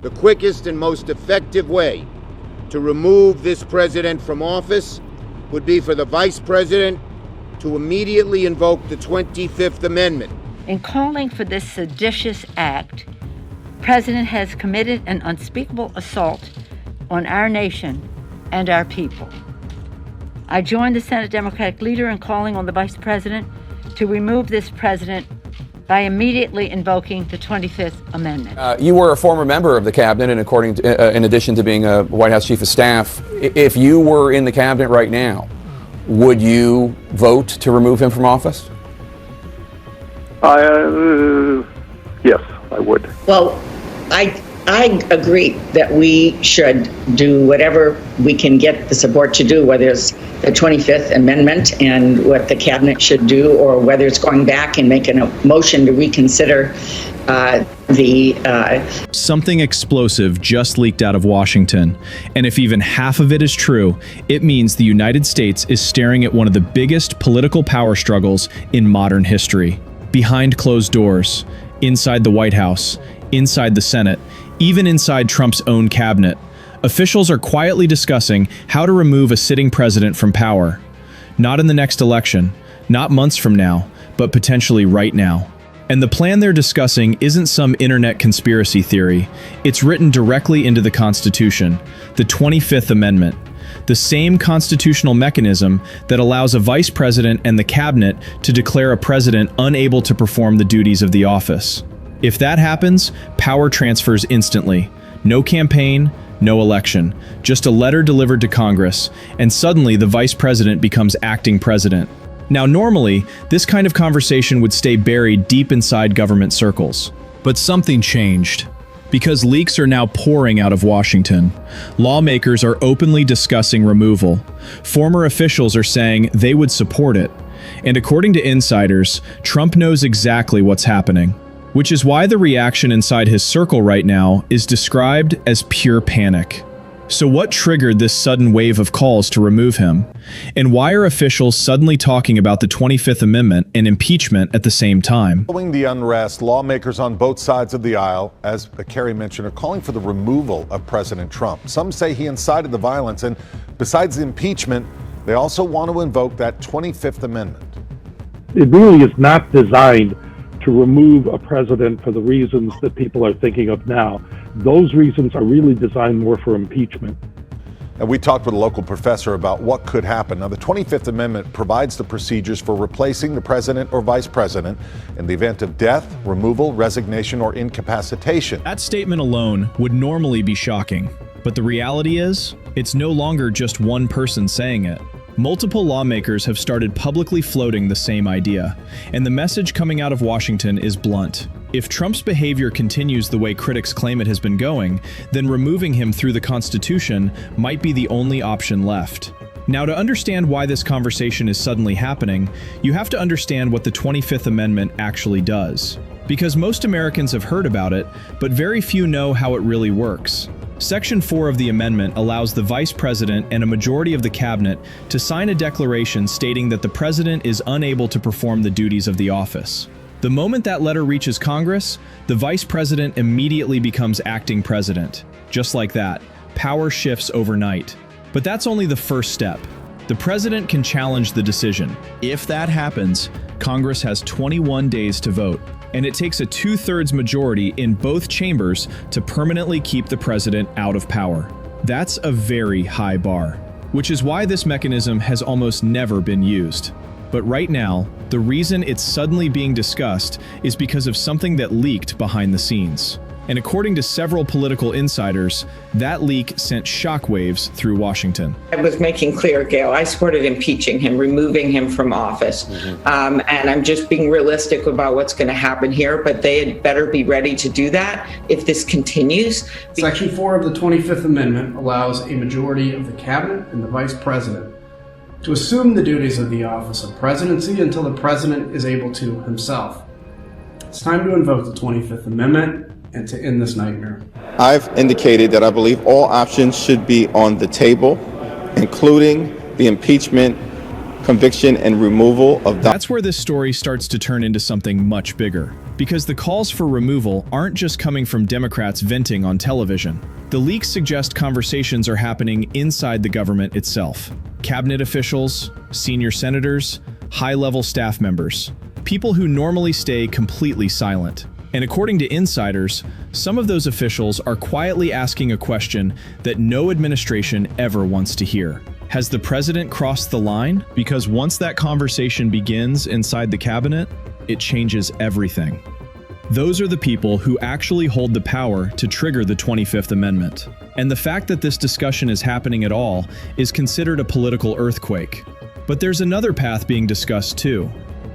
The quickest and most effective way to remove this president from office would be for the vice president to immediately invoke the 25th Amendment. In calling for this seditious act, the President has committed an unspeakable assault on our nation and our people. I join the Senate Democratic leader in calling on the Vice President to remove this president by immediately invoking the 25th Amendment. You were a former member of the cabinet, and in addition to being a White House Chief of Staff, if you were in the cabinet right now, would you vote to remove him from office? Yes, I would. Well, I agree that we should do whatever we can get the support to do, whether it's the 25th Amendment and what the cabinet should do, or whether it's going back and making a motion to reconsider Something explosive just leaked out of Washington, and if even half of it is true, it means the United States is staring at one of the biggest political power struggles in modern history. Behind closed doors, inside the White House, inside the Senate, even inside Trump's own cabinet, officials are quietly discussing how to remove a sitting president from power. Not in the next election, not months from now, but potentially right now. And the plan they're discussing isn't some internet conspiracy theory. It's written directly into the Constitution, the 25th Amendment, the same constitutional mechanism that allows a vice president and the cabinet to declare a president unable to perform the duties of the office. If that happens, power transfers instantly. No campaign, no election, just a letter delivered to Congress, and suddenly the vice president becomes acting president. Now, normally, this kind of conversation would stay buried deep inside government circles. But something changed. Because leaks are now pouring out of Washington. Lawmakers are openly discussing removal. Former officials are saying they would support it. And according to insiders, Trump knows exactly what's happening. Which is why the reaction inside his circle right now is described as pure panic. So what triggered this sudden wave of calls to remove him? And why are officials suddenly talking about the 25th Amendment and impeachment at the same time? Following the unrest, lawmakers on both sides of the aisle, as Carrie mentioned, are calling for the removal of President Trump. Some say he incited the violence, and besides the impeachment, they also want to invoke that 25th Amendment. It really is not designed to remove a president for the reasons that people are thinking of now. Those reasons are really designed more for impeachment. And we talked with a local professor about what could happen. Now, the 25th Amendment provides the procedures for replacing the president or vice president in the event of death, removal, resignation, or incapacitation. That statement alone would normally be shocking. But the reality is, it's no longer just one person saying it. Multiple lawmakers have started publicly floating the same idea, and the message coming out of Washington is blunt. If Trump's behavior continues the way critics claim it has been going, then removing him through the Constitution might be the only option left. Now, to understand why this conversation is suddenly happening, you have to understand what the 25th Amendment actually does. Because most Americans have heard about it, but very few know how it really works. Section 4 of the amendment allows the vice president and a majority of the cabinet to sign a declaration stating that the president is unable to perform the duties of the office. The moment that letter reaches Congress, the vice president immediately becomes acting president. Just like that, power shifts overnight. But that's only the first step. The president can challenge the decision. If that happens, Congress has 21 days to vote. And it takes a 2/3 majority in both chambers to permanently keep the president out of power. That's a very high bar, which is why this mechanism has almost never been used. But right now, the reason it's suddenly being discussed is because of something that leaked behind the scenes. And according to several political insiders, that leak sent shockwaves through Washington. I was making clear, Gail, I supported impeaching him, removing him from office. And I'm just being realistic about what's going to happen here, but they had better be ready to do that if this continues. Section 4 of the 25th Amendment allows a majority of the cabinet and the vice president to assume the duties of the office of presidency until the president is able to himself. It's time to invoke the 25th Amendment and to end this nightmare. I've indicated that I believe all options should be on the table, including the impeachment, conviction, and removal of... That's where this story starts to turn into something much bigger. Because the calls for removal aren't just coming from Democrats venting on television. The leaks suggest conversations are happening inside the government itself. Cabinet officials, senior senators, high-level staff members, people who normally stay completely silent. And according to insiders, some of those officials are quietly asking a question that no administration ever wants to hear. Has the president crossed the line? Because once that conversation begins inside the cabinet, it changes everything. Those are the people who actually hold the power to trigger the 25th Amendment. And the fact that this discussion is happening at all is considered a political earthquake. But there's another path being discussed too,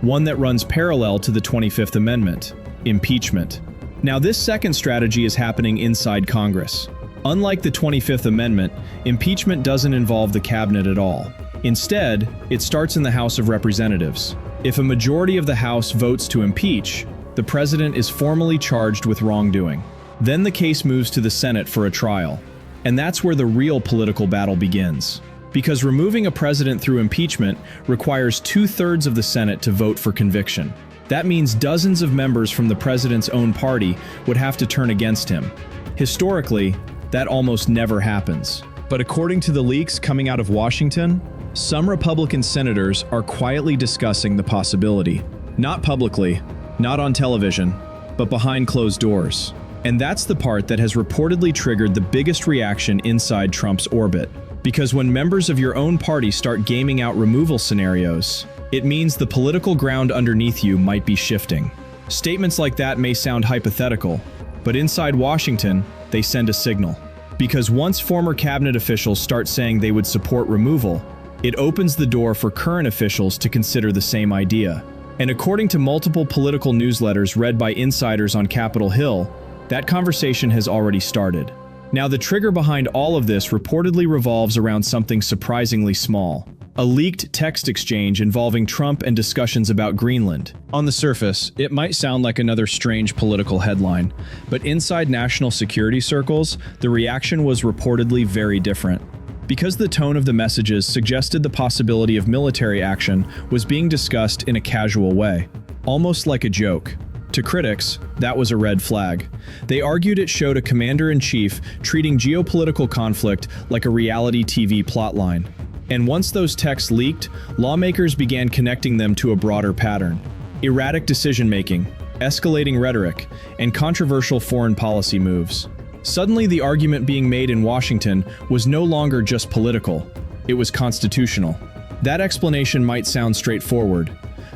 one that runs parallel to the 25th Amendment: impeachment. Now, this second strategy is happening inside Congress. Unlike the 25th Amendment, impeachment doesn't involve the cabinet at all. Instead, it starts in the House of Representatives. If a majority of the House votes to impeach, the president is formally charged with wrongdoing. Then the case moves to the Senate for a trial. And that's where the real political battle begins. Because removing a president through impeachment requires 2/3 of the Senate to vote for conviction. That means dozens of members from the president's own party would have to turn against him. Historically, that almost never happens. But according to the leaks coming out of Washington, some Republican senators are quietly discussing the possibility. Not publicly, not on television, but behind closed doors. And that's the part that has reportedly triggered the biggest reaction inside Trump's orbit. Because when members of your own party start gaming out removal scenarios, it means the political ground underneath you might be shifting. Statements like that may sound hypothetical, but inside Washington, they send a signal. Because once former cabinet officials start saying they would support removal, it opens the door for current officials to consider the same idea. And according to multiple political newsletters read by insiders on Capitol Hill, that conversation has already started. Now, the trigger behind all of this reportedly revolves around something surprisingly small: a leaked text exchange involving Trump and discussions about Greenland. On the surface, it might sound like another strange political headline, but inside national security circles, the reaction was reportedly very different. Because the tone of the messages suggested the possibility of military action was being discussed in a casual way, almost like a joke. To critics, that was a red flag. They argued it showed a commander-in-chief treating geopolitical conflict like a reality TV plotline. And once those texts leaked, lawmakers began connecting them to a broader pattern: erratic decision-making, escalating rhetoric, and controversial foreign policy moves. Suddenly, the argument being made in Washington was no longer just political, it was constitutional. That explanation might sound straightforward,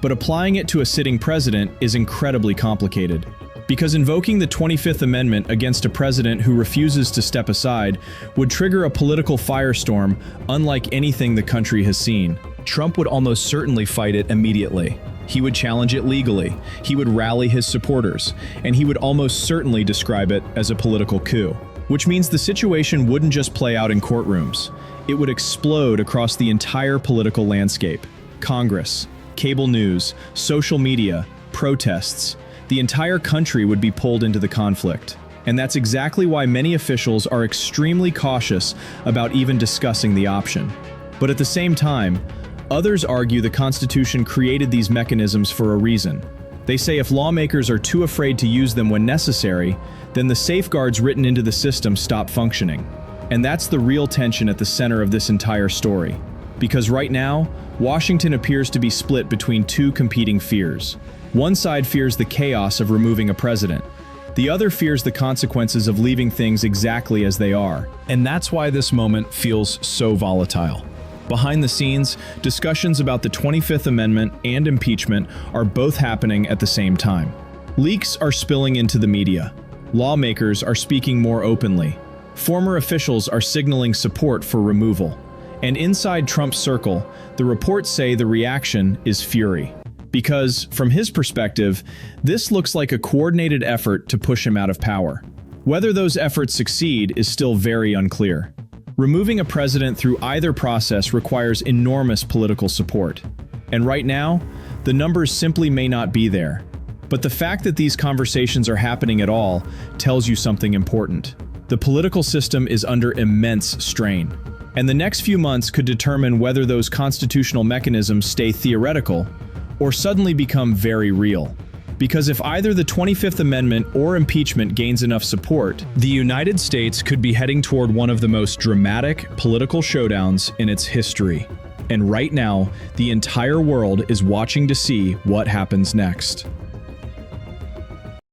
but applying it to a sitting president is incredibly complicated. Because invoking the 25th Amendment against a president who refuses to step aside would trigger a political firestorm unlike anything the country has seen. Trump would almost certainly fight it immediately. He would challenge it legally, he would rally his supporters, and he would almost certainly describe it as a political coup. Which means the situation wouldn't just play out in courtrooms. It would explode across the entire political landscape. Congress, cable news, social media, protests. The entire country would be pulled into the conflict. And that's exactly why many officials are extremely cautious about even discussing the option. But at the same time, others argue the Constitution created these mechanisms for a reason. They say if lawmakers are too afraid to use them when necessary, then the safeguards written into the system stop functioning. And that's the real tension at the center of this entire story. Because right now, Washington appears to be split between two competing fears. One side fears the chaos of removing a president. The other fears the consequences of leaving things exactly as they are. And that's why this moment feels so volatile. Behind the scenes, discussions about the 25th Amendment and impeachment are both happening at the same time. Leaks are spilling into the media. Lawmakers are speaking more openly. Former officials are signaling support for removal. And inside Trump's circle, the reports say the reaction is fury. Because, from his perspective, this looks like a coordinated effort to push him out of power. Whether those efforts succeed is still very unclear. Removing a president through either process requires enormous political support. And right now, the numbers simply may not be there. But the fact that these conversations are happening at all tells you something important. The political system is under immense strain. And the next few months could determine whether those constitutional mechanisms stay theoretical or suddenly become very real. Because if either the 25th Amendment or impeachment gains enough support, the United States could be heading toward one of the most dramatic political showdowns in its history. And right now, the entire world is watching to see what happens next.